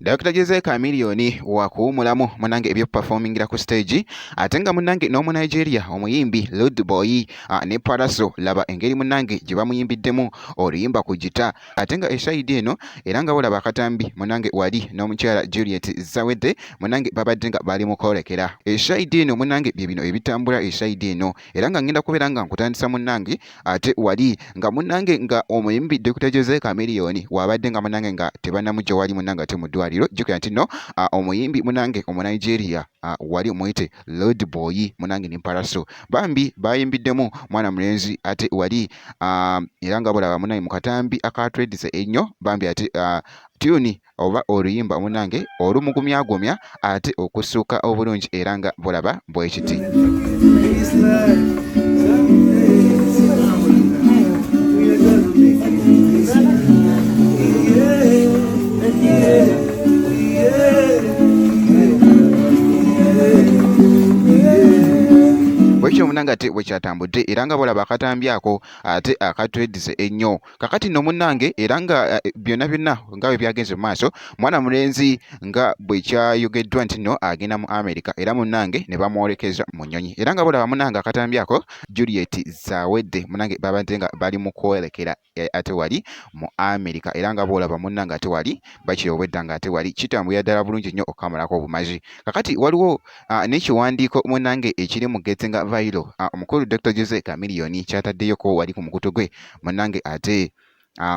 Dr. Jose Chameleone wakuwumulamu munange ebyo performingira ku stage ate nga munange n'omu Nigeria omuyimbi Rude Boy ne Pallaso laba engeri munange gye bamuyimbiddemu oluyimba ku gita ate nga esayidi eno era nga bulaba akatambi munange wali n'omukyala Juliet Zawedde munange babadde nga bali mu kwolekera esayidi eno munange bye bino ebitambula esayidi eno era nga ngenda kubeera nga nkutandisa munange ate wali nga munange nga omuyimbi Dr. Jose Chameleone wabadde nga munange nga tebannamujja wali munange ate mu ddwaliro jjukira nti nno omuyimbi munange omu Nigeria wali omuyite Rude Boy munange ne Pallaso bambi bayimbiddemu mwana mulenzi ate wali era nga bulaba munange mu katambi akatwedise ennyo bambi ate tuni oba oluyimba munange olumugumyagumya ate okusuuka obulungi era nga bulaba bwekiti. Bwekyo munange ate bwekyatambudde era nga bulaba akatambi ako ate akatwedise ennyo kakati nno munange era nga byonna byonna nga bwe byagenze mu maaso mwana mulenzi nga bwekyayogeddwa nti nno agenda mu America era munange ne bamwolekeza mu nnyonyi era nga bulaba munange akatambi ako Juliet Zawedde munange babadde nga bali mu kwolekera ate wali mu America era nga bulaba munange ate wali bakyeyobedda nga ate wali kitambulira ddala bulungi nnyo okukamalako obumazi kakati waliwo n'ekiwandiiko munange ekiri mu gettinga viral omukulu Dr. Jose Chameleone kyataddeyoko wali ku mukutu gwe munange ate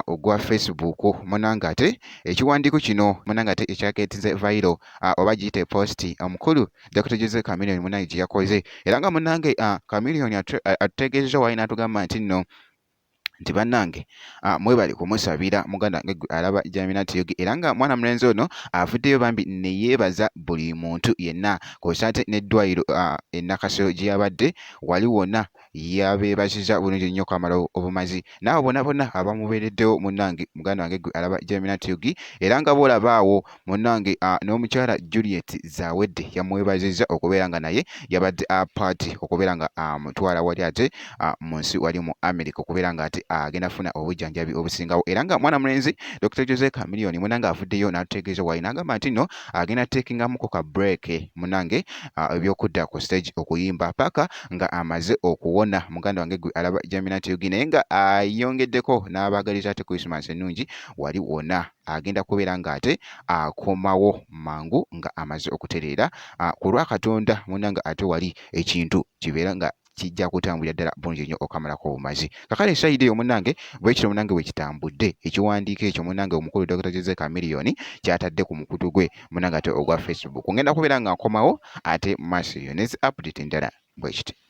ogwa Facebook munange ate ekiwandiiko kino munange ate ekyaketinze viral oba giyite post omukulu Dr. Jose Chameleone munange gye yakoze era nga munange Chameleone atutegeezezza wali n'atugamba nti nno nti bannange mwebale kumusabira muganda wange alaba Jamina Tiyogi era nga mwana mulenzi ono avuddeyo bambi ne yeebaza buli muntu yenna kw'ossa ate n'eddwaliro Nakasero gye yabadde wali wonna yabeebaziza bulungi nnyo okwamala obumazi naawe bonna bonna abamubeereddewo munnange muganda wange alaba Jamina Tiyogi era nga boolaba awo munnange n'omukyala Juliet Zawedde yamwebazizza okubeera nga naye yabadde apaati okubeera nga amutwala wali ate mu nsi wali mu America okubeera nga ate agenda funa obujjanjabi obusingawo era nga mwana mulenzi Dr. Jose Chameleone munange avuddeyo n'atutegeeza wali n'agamba nti nno agenda tekingamuko ka break munange ebyokudda ku stage okuyimba paka nga amaze okuwona muganda wange gwe alaba Jamina Tiyogi naye nga ayongeddeko n'abaagaliza ate Christmas ennungi wali wonna agenda kubeera nga ate akomawo mangu nga amaze okutereera ku lwa Katonda munange ate wali ekintu kibeera nga kijja kutambulira ddala bulungi nnyo okamalako obumazi kakale esayidi eyo munange bwekiro munange bwekitambudde ekiwandiiko ekyo munange omukulu Dr. Jose Chameleone kyatadde ku mukutu gwe munange ate ogwa Facebook ngenda kubeera nga nkomawo ate maaso eyo nezi update endala bwekiti.